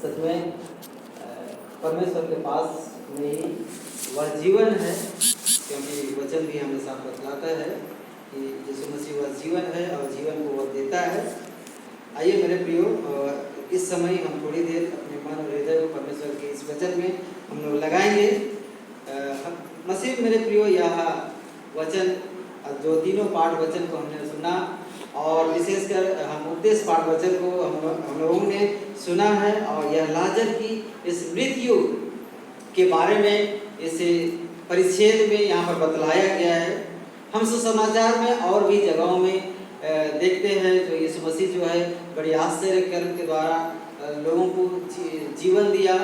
सच में परमेश्वर के पास में ही वह जीवन है, क्योंकि वचन भी हमें साफ बतलाता है कि यीशु मसीह वह जीवन है और जीवन को वह देता है। आइए मेरे प्रियो, इस समय हम थोड़ी देर अपने मन और हृदय को परमेश्वर के इस वचन में हम लोग लगाएंगे। मसीह मेरे प्रियो, यह वचन जो तीनों पाठ वचन को हमने सुना और विशेषकर हम उपदेश पाठ वचन को हम लोगों ने सुना है, और यह लाजर की इस मृत्यु के बारे में इस परिच्छेद में यहाँ पर बतलाया गया है। हम सुसमाचार में और भी जगहों में देखते हैं जो यीशु मसीह जो है बड़ी आश्चर्य कर्म के द्वारा लोगों को जीवन दिया,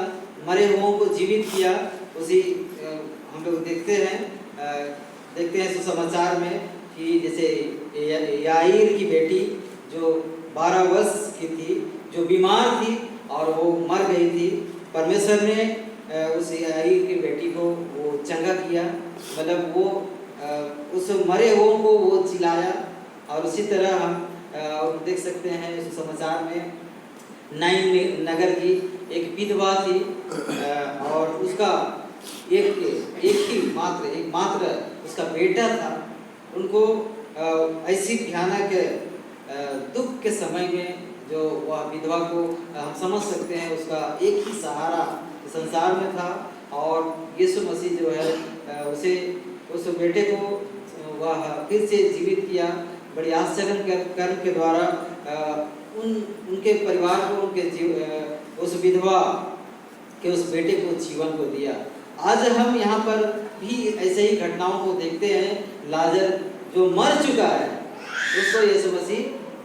मरे हुओं को जीवित किया। उसी हम लोग देखते हैं सुसमाचार में कि जैसे याईर की बेटी जो 12 वर्ष की थी, जो बीमार थी और वो मर गई थी, परमेश्वर ने उस याईर की बेटी को वो चंगा किया, मतलब वो उस मरे हुओं को वो जिलाया। और उसी तरह हम देख सकते हैं सुसमाचार में नाइन नगर की एक विधवा थी और उसका एक मात्र उसका बेटा था। उनको ऐसी भयानक दुख के समय में जो वह विधवा को हम समझ सकते हैं, उसका एक ही सहारा संसार में था, और यीशु मसीह जो है उसे उस बेटे को वह फिर से जीवित किया बड़ी आश्चर्य कर्म के द्वारा। उनके परिवार को उस विधवा के उस बेटे को जीवन को दिया। आज हम यहाँ पर भी ऐसे ही घटनाओं को देखते हैं। लाजर जो मर चुका है उसको यीशु मसीह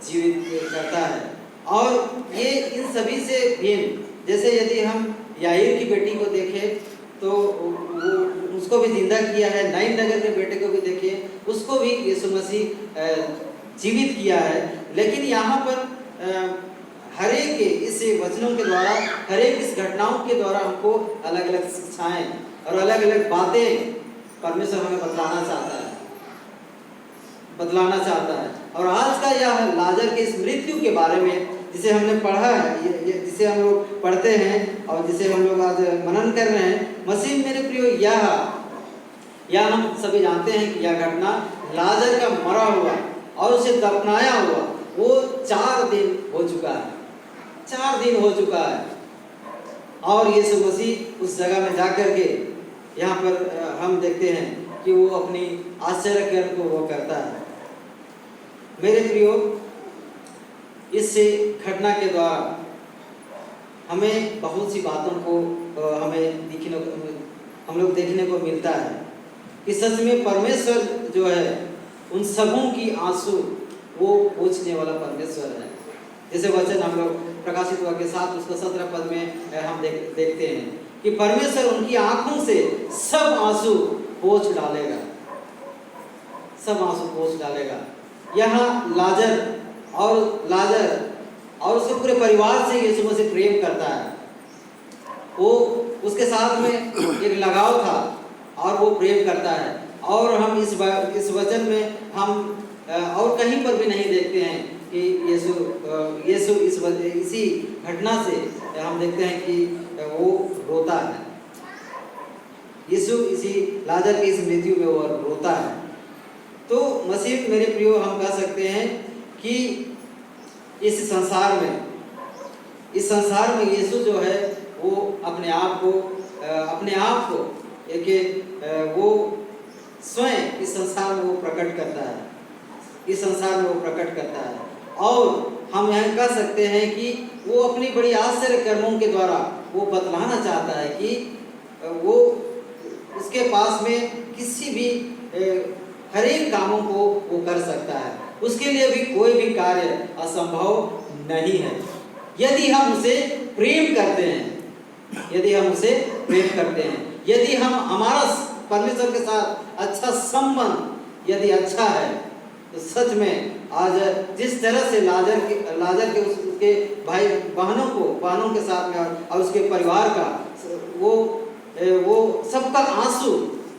जीवित करता है, और ये इन सभी से भिन्न, जैसे यदि हम याईर की बेटी को देखें तो उसको भी जिंदा किया है, नाइन नगर के बेटे को भी देखिए, उसको भी यीशु मसीह जीवित किया है। लेकिन यहाँ पर हर एक इस वचनों के द्वारा, हर एक इस घटनाओं के द्वारा हमको अलग अलग शिक्षाएं और अलग अलग बातें परमेश्वर हमें बतलाना चाहता है। और आज का यह लाजर के इस मृत्यु के बारे में जिसे हमने पढ़ा है, जिसे हम लोग पढ़ते हैं और जिसे हम लोग आज मनन कर रहे हैं, मसीह मेरे प्रियो, यह हम सभी जानते हैं कि यह घटना लाजर का मरा हुआ और उसे दफनाया हुआ वो 4 दिन हो चुका है। 4 दिन हो चुका है, और यीशु मसीह उस जगह में जाकर के यहाँ पर हम देखते हैं कि वो अपनी आश्चर्य कर्म को वो करता है। मेरे प्रियो, इस घटना के द्वारा हमें बहुत सी बातों को हम लोग देखने को मिलता है कि सच में परमेश्वर जो है उन सबों की आंसू वो पोंछने वाला परमेश्वर है। जैसे वचन हम लोग प्रकाशित वाक्य 7 उसका 17 पद में हम देखते हैं कि परमेश्वर उनकी आंखों से सब आंसू पोंछ डालेगा, सब आंसू पोंछ डालेगा। यहाँ लाजर और उसके पूरे परिवार से यीशु मसीह प्रेम करता है। वो उसके साथ में एक लगाव था और वो प्रेम करता है। और हम इस वचन में हम और कहीं पर भी नहीं देखते हैं कि यीशु इसी घटना से हम देखते हैं कि वो रोता है। यीशु इसी लाजर की इस मृत्यु में वो रोता है। तो मसीह मेरे प्रियो, हम कह सकते हैं कि इस संसार में यीशु जो है वो अपने आप को वो स्वयं इस संसार में वो प्रकट करता है। और हम यह कह सकते हैं कि वो अपनी बड़ी आश्चर्य कर्मों के द्वारा वो बतलाना चाहता है कि वो उसके पास में किसी भी हर एक कामों को वो कर सकता है। उसके लिए भी कोई भी कार्य असंभव नहीं है यदि हम उसे प्रेम करते हैं। यदि हम हमारा परमेश्वर के साथ अच्छा संबंध यदि अच्छा है, तो सच में आज जिस तरह से लाजर के उसके भाई बहनों के साथ में और उसके परिवार का वो सबका आंसू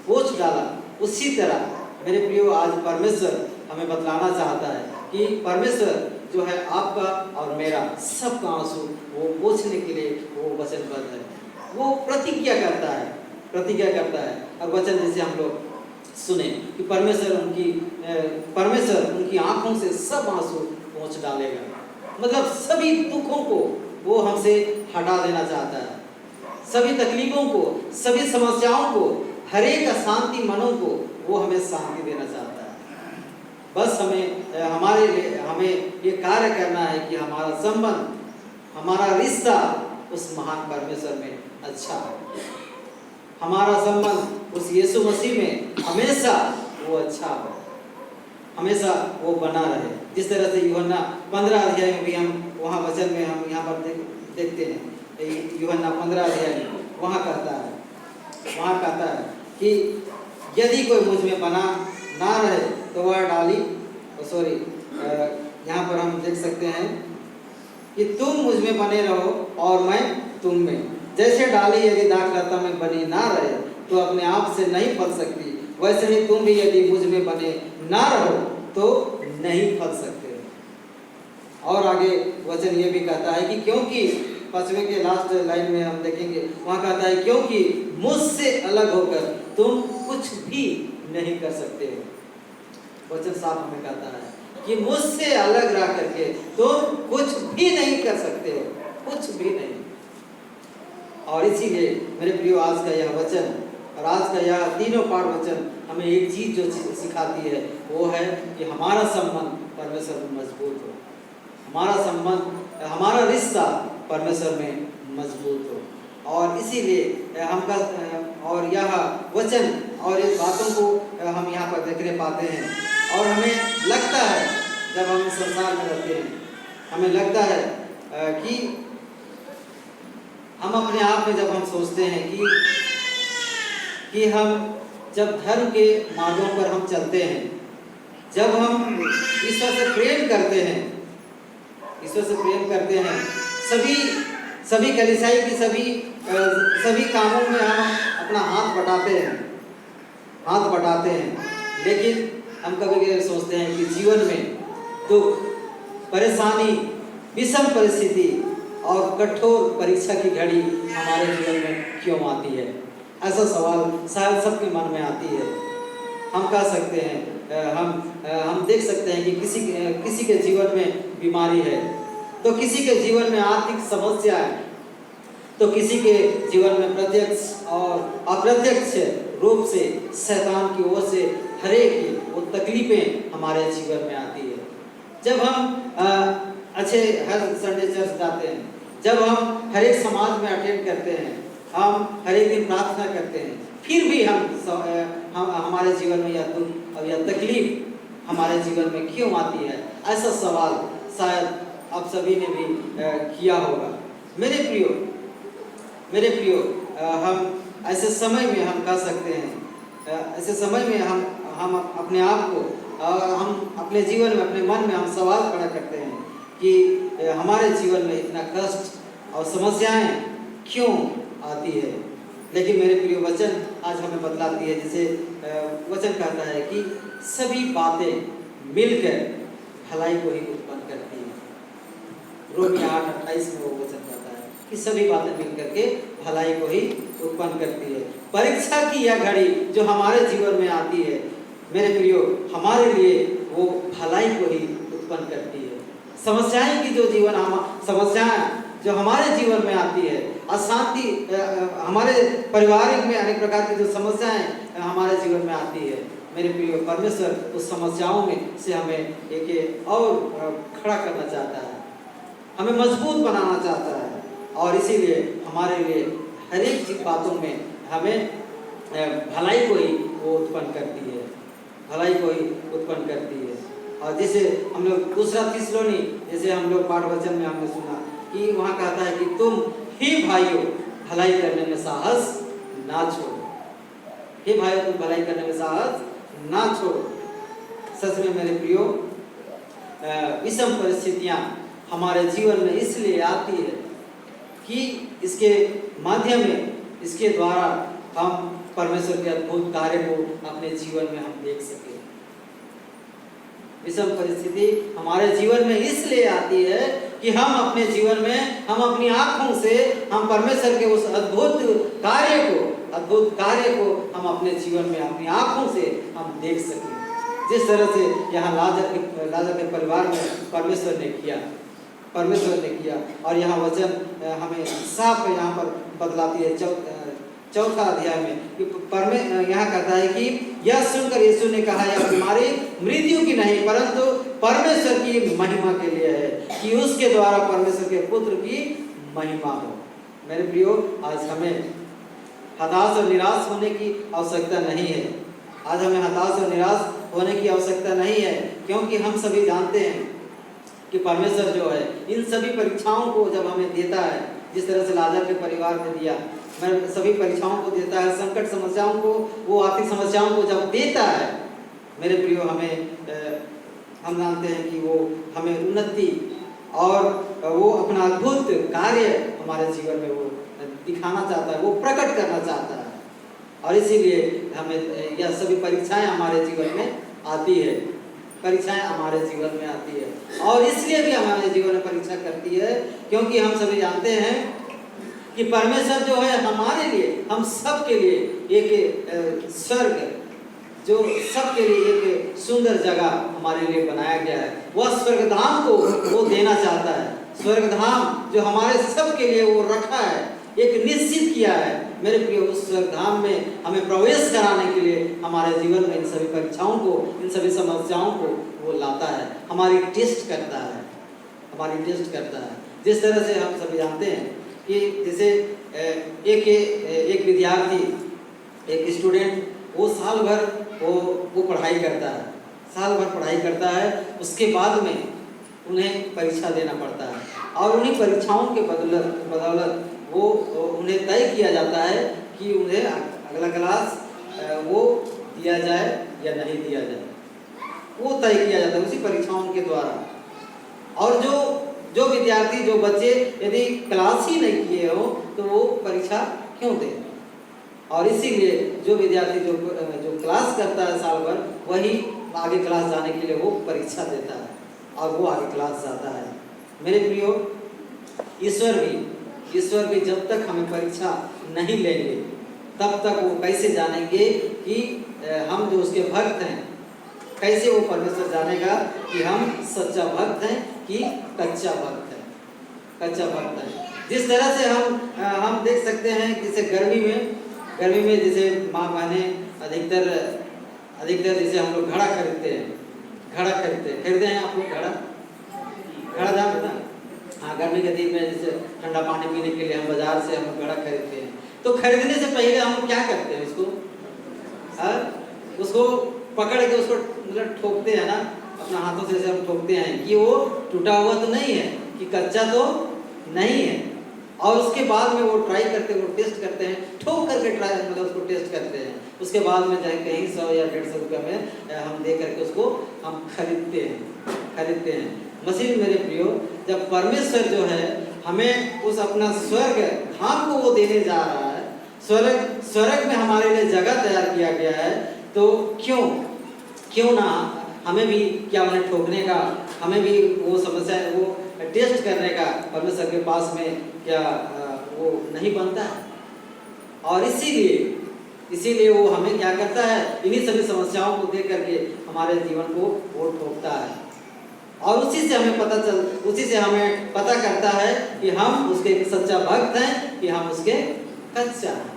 पोंछ डाला, उसी तरह मेरे प्रियो आज परमेश्वर हमें बतलाना चाहता है कि परमेश्वर जो है आपका और मेरा सबका आंसू वो पोंछने के लिए वो वचनबद्ध है। वो प्रतिज्ञा करता है। और वचन जैसे हम लोग सुने कि परमेश्वर उनकी आंखों से सब आंसू पोंछ डालेगा। मतलब सभी दुखों को वो हमसे हटा देना चाहता है, सभी तकलीफों को, सभी समस्याओं को, हर एक अशांति मनों को वो हमें शांति देना चाहता है। बस हमें ये कार्य करना है कि हमारा संबंध, हमारा रिश्ता उस महान परमेश्वर में अच्छा हो। हमारा संबंध उस यीशु मसीह में हमेशा वो अच्छा हो, हमेशा वो बना रहे। जिस तरह से यूहन्ना 15 अध्याय में भी हम वहाँ वचन में हम यहाँ पर देखते हैं, यूहन्ना 15 अध्याय में वहाँ कहता है कि यदि कोई मुझ में बना ना रहे तो वह डाली यहाँ पर हम देख सकते हैं कि तुम मुझ में बने रहो और मैं तुम में। जैसे डाली यदि दाखलता में बनी ना रहे तो अपने आप से नहीं फल सकती, वैसे ही तुम भी यदि मुझ में बने ना रहो तो नहीं फल सकते। और आगे वचन ये भी कहता है कि क्योंकि 5वें के लास्ट लाइन में हम देखेंगे, वहाँ कहता है क्योंकि मुझसे अलग होकर तुम कुछ भी नहीं कर सकते हो। वचन साफ हमें कहता है कि मुझसे अलग रह करके तुम कुछ भी नहीं कर सकते हो, कुछ भी नहीं। और इसीलिए मेरे प्रियो आज का यह वचन और आज का यह तीनों पाठ वचन हमें एक चीज जो सिखाती है वो है कि हमारा संबंध परमेश्वर में मजबूत हो, हमारा संबंध, हमारा रिश्ता परमेश्वर में मजबूत हो। और इसीलिए और यह वचन और इस बातों को हम यहाँ पर देखने पाते हैं। और हमें लगता है जब हम संसार में रहते हैं, हमें लगता है कि हम अपने आप में जब हम सोचते हैं कि हम जब धर्म के मार्गों पर हम चलते हैं, जब हम ईश्वर से प्रेम करते हैं, सभी कलीसिया की सभी कामों में हम अपना हाथ बटाते हैं, लेकिन हम कभी सोचते हैं कि जीवन में दुख, परेशानी, विषम परिस्थिति और कठोर परीक्षा की घड़ी हमारे जीवन में क्यों आती है। ऐसा सवाल शायद सबके मन में आती है। हम कह सकते हैं, हम देख सकते हैं कि किसी के जीवन में बीमारी है, तो किसी के जीवन में आर्थिक समस्या है, तो किसी के जीवन में प्रत्यक्ष और अप्रत्यक्ष रूप से शैतान की ओर से हर एक वो तकलीफें हमारे जीवन में आती है। जब हम हर संडे चर्च जाते हैं, जब हम हर एक समाज में अटेंड करते हैं, हम हर एक दिन प्रार्थना करते हैं, फिर भी हम हमारे जीवन में यह दुख और यह तकलीफ हमारे जीवन में क्यों आती है, ऐसा सवाल शायद आप सभी ने भी किया होगा। मेरे प्रियो, हम ऐसे समय में हम कह सकते हैं, ऐसे समय में हम अपने आप को, हम अपने जीवन में, अपने मन में हम सवाल खड़ा करते हैं कि हमारे जीवन में इतना कष्ट और समस्याएं क्यों आती है। लेकिन मेरे प्रिय वचन आज हमें बतलाती है, जैसे वचन कहता है कि सभी बातें मिलकर भलाई को ही उत्पन्न करती है। रोमियो 8:28 में वो वचन कहता है कि सभी बातें मिलकर के भलाई को ही उत्पन्न करती है। परीक्षा की यह घड़ी जो हमारे जीवन में आती है, मेरे प्रियो, हमारे लिए वो भलाई को ही उत्पन्न करती है। समस्याएं की समस्याएं जो हमारे जीवन में आती है, अशांति, हमारे पारिवारिक में अनेक प्रकार की जो समस्याएं हमारे जीवन में आती है, मेरे प्रिय, परमेश्वर उस समस्याओं में से हमें एक और खड़ा करना चाहता है, हमें मजबूत बनाना चाहता है। और इसीलिए हमारे लिए हर एक बातों में हमें भलाई को ही वो उत्पन्न करती है, भलाई को ही उत्पन्न करती है। और जैसे हम लोग दूसरा थिस्सलुनी, जैसे हम लोग पाठ वचन में हमने सुना कि वहाँ कहता है कि तुम ही भाइयों भलाई करने में साहस ना छोड़ो। हे भाइयों, तुम भलाई करने में साहस ना छोड़ो। सच में मेरे प्रियो, विषम परिस्थितियाँ हमारे जीवन में इसलिए आती है कि इसके माध्यम में, इसके द्वारा हम परमेश्वर के अद्भुत कार्य को अपने जीवन में हम देख सके। विषम परिस्थिति हमारे जीवन में इसलिए आती है कि हम अपने जीवन में, हम अपनी आँखों से हम परमेश्वर के उस अद्भुत कार्य को हम अपने जीवन में अपनी आँखों से हम देख सकें। जिस तरह से यहाँ लाजर के परिवार में परमेश्वर ने किया और यहाँ वचन हमें साफ यहाँ पर बतलाती है चौथा अध्याय में यहाँ कहता है कि यह सुनकर यीशु ने कहा, यह बीमारी मृत्यु की नहीं परंतु परमेश्वर की महिमा के लिए है, कि उसके द्वारा परमेश्वर के पुत्र की महिमा हो। मेरे प्रियो, आज हमें हताश और निराश होने की आवश्यकता नहीं है। आज हमें हताश और निराश होने की आवश्यकता नहीं है, क्योंकि हम सभी जानते हैं कि परमेश्वर जो है इन सभी परीक्षाओं को जब हमें देता है, जिस तरह से लाजर के परिवार में दिया, मैं सभी परीक्षाओं को देता है, संकट समस्याओं को, वो आर्थिक समस्याओं को जब देता है, मेरे प्रियो, हम जानते हैं कि वो हमें उन्नति और वो अपना अद्भुत कार्य हमारे जीवन में वो दिखाना चाहता है, वो प्रकट करना चाहता है। और इसीलिए हमें यह सभी परीक्षाएं हमारे जीवन में आती है, और इसलिए भी हमारे जीवन में परीक्षा करती है, क्योंकि हम सभी जानते हैं कि परमेश्वर जो है हमारे लिए, हम सब के लिए एक स्वर्ग, जो सबके लिए एक सुंदर जगह हमारे लिए बनाया गया है, वह स्वर्गधाम को वो देना चाहता है। स्वर्गधाम जो हमारे सब के लिए वो रखा है, एक निश्चित किया है। मेरे प्रिय, उस स्वर्गधाम में हमें प्रवेश कराने के लिए हमारे जीवन में इन सभी परीक्षाओं को, इन सभी समस्याओं को वो लाता है, हमारी टेस्ट करता है। जिस तरह से हम सभी जानते हैं कि जैसे एक विद्यार्थी, एक स्टूडेंट, वो साल भर वो पढ़ाई करता है, उसके बाद में उन्हें परीक्षा देना पड़ता है, और उन्हीं परीक्षाओं के बदौलत वो उन्हें तय किया जाता है कि उन्हें अगला क्लास वो दिया जाए या नहीं दिया जाए, वो तय किया जाता है उसी परीक्षाओं के द्वारा। और जो विद्यार्थी, जो बच्चे यदि क्लास ही नहीं किए हो तो वो परीक्षा क्यों दें? और इसीलिए जो विद्यार्थी जो क्लास करता है साल भर, वही आगे क्लास जाने के लिए वो परीक्षा देता है और वो आगे क्लास जाता है। मेरे प्रियो, ईश्वर भी जब तक हमें परीक्षा नहीं लेंगे, तब तक वो कैसे जानेंगे कि हम जो उसके भक्त हैं, कैसे वो परमेश्वर जानेगा कि हम सच्चा भक्त हैं कि कच्चा भक्त है। जिस तरह से हम देख सकते हैं, जैसे गर्मी में जैसे माँ बहनें अधिकतर जैसे हम लोग घड़ा खरीदते हैं। आप लोग घड़ा जानते ना? हाँ, गर्मी के दिन में जैसे ठंडा पानी पीने के लिए हम बाजार से हम घड़ा खरीदते हैं। तो खरीदने से पहले हम क्या करते हैं? उसको पकड़ के उसको मतलब ठोकते हैं ना, अपना हाथों से हम ठोकते हैं कि वो टूटा हुआ तो नहीं है, कि कच्चा तो नहीं है। और उसके बाद में वो ट्राई करते हैं, वो टेस्ट करते हैं, ठोक करके मतलब उसको टेस्ट करते हैं। उसके बाद में चाहे कहीं 100 या 150 रुपये में हम दे करके उसको हम खरीदते हैं। मसीह मेरे प्रियो, जब परमेश्वर जो है हमें उस अपना स्वर्ग धाम को वो देने जा रहा है, स्वर्ग में हमारे लिए जगह तैयार किया गया है, तो क्यों ना हमें भी क्या उन्हें ठोकने का, हमें भी वो समस्या, वो टेस्ट करने का परमेश्वर के पास में क्या वो नहीं बनता है? और इसीलिए वो हमें क्या करता है, इन्हीं सभी समस्याओं को देख करके हमारे जीवन को वो ठोकता है, और उसी से हमें पता करता है कि हम उसके सच्चा भक्त हैं कि हम उसके कच्चा हैं।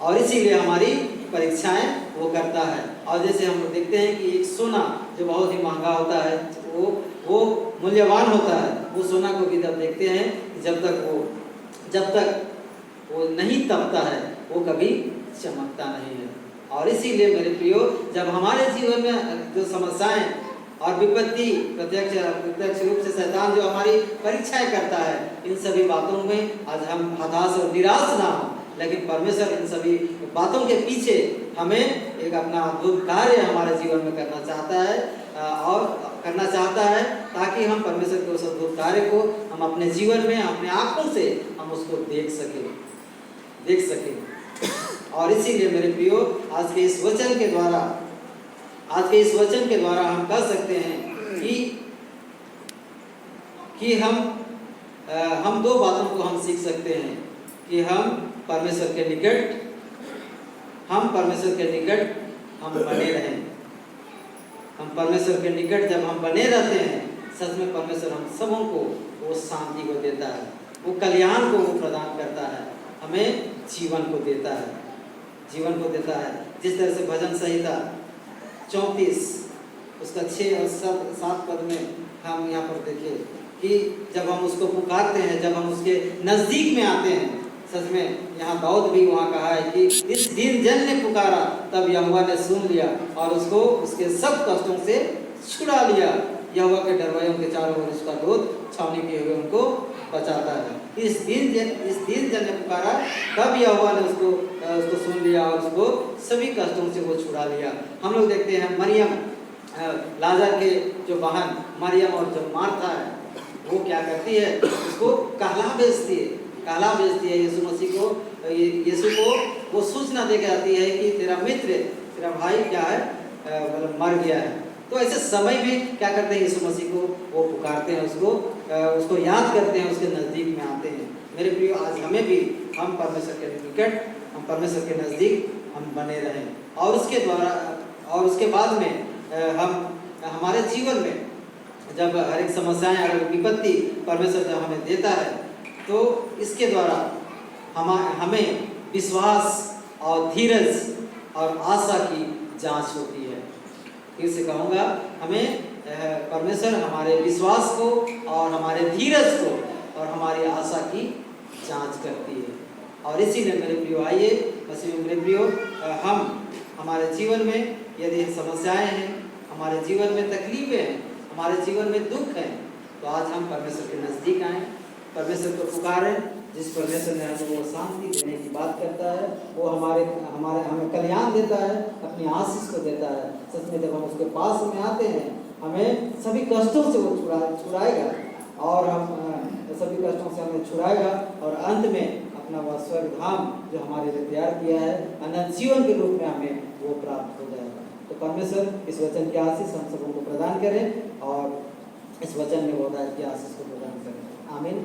और इसीलिए हमारी परीक्षाएं वो करता है। और जैसे हम लोग देखते हैं कि एक सोना जो बहुत ही महंगा होता है, वो मूल्यवान होता है, वो सोना को भी जब देखते हैं, जब तक वो नहीं तपता है, वो कभी चमकता नहीं है। और इसीलिए मेरे प्रियो, जब हमारे जीवन में जो समस्याएं और विपत्ति प्रत्यक्ष रूप से शैतान जो हमारी परीक्षाएं करता है, इन सभी बातों में आज हम हताश और निराश ना हो, लेकिन परमेश्वर इन सभी बातों के पीछे हमें एक अपना अद्भुत कार्य हमारे जीवन में करना चाहता है, ताकि हम परमेश्वर के उस अद्भुत कार्य को हम अपने जीवन में अपने आंखों से हम उसको देख सकें। और इसीलिए मेरे प्रियो, आज के इस वचन के द्वारा आज के इस वचन के द्वारा हम कह सकते हैं कि हम दो बातों को हम सीख सकते हैं कि हम परमेश्वर के निकट हम बने रहें। हम परमेश्वर के निकट जब हम बने रहते हैं, सच में परमेश्वर हम सबों को वो शांति को देता है, वो कल्याण को वो प्रदान करता है, हमें जीवन को देता है। जिस तरह से भजन संहिता 34 उसका 6 और 7 पद में हम यहाँ पर देखें कि जब हम उसको पुकारते हैं, जब हम उसके नज़दीक में आते हैं, सच में यहाँ दाऊद भी वहाँ कहा है कि इस दीन जन ने पुकारा तब यहोवा ने सुन लिया और उसको उसके सब कष्टों से छुड़ा लिया। यहोवा के डरवाइयों के चारों ओर उसका दूत छावनी किए हुए उनको बचाता है। इस दीन जन ने पुकारा तब यहोवा ने उसको सुन लिया और उसको सभी कष्टों से वो छुड़ा लिया। हम लोग देखते हैं मरियम, लाजर के जो बहन मरियम और जो मार्था है, वो क्या करती है, उसको कहला भेजती है यीशु मसीह को, यीशु को वो सूचना दे के आती है कि तेरा मित्र, तेरा भाई क्या है, मतलब मर गया है। तो ऐसे समय में क्या करते हैं, यीशु मसीह को वो पुकारते हैं, उसको याद करते हैं, उसके नज़दीक में आते हैं। मेरे प्रियो, आज हमें भी हम परमेश्वर के निकट, हम परमेश्वर के नज़दीक हम बने रहें और उसके बाद में हम हमारे जीवन में जब हर एक समस्याएं, हर विपत्ति परमेश्वर जब हमें देता है, तो इसके द्वारा हमें विश्वास और धीरज और आशा की जांच होती है। फिर से कहूँगा, हमें परमेश्वर हमारे विश्वास को और हमारे धीरज को और हमारी आशा की जांच करती है। और इसीलिए मेरे प्रियो, आइए मसीह में मेरे प्रियो, हम हमारे जीवन में यदि समस्याएं हैं, हमारे जीवन में तकलीफें हैं, हमारे जीवन में दुख है, तो आज हम परमेश्वर के नज़दीक आएँ, परमेश्वर को पुकारें। जिस परमेश्वर ने हमें वो शांति देने की बात करता है, वो हमें कल्याण देता है, अपनी आशीष को देता है। सच में जब हम उसके पास में आते हैं, हमें सभी कष्टों से वो छुड़ाएगा और हम सभी कष्टों से हमें छुड़ाएगा और अंत में अपना वह स्वर्ग धाम जो हमारे लिए तैयार किया है, अनंत जीवन के रूप में हमें वो प्राप्त हो जाएगा। तो परमेश्वर इस वचन की आशीष हम सबों को प्रदान करें और इस वचन में वो की आशीष को प्रदान करें। आमीन।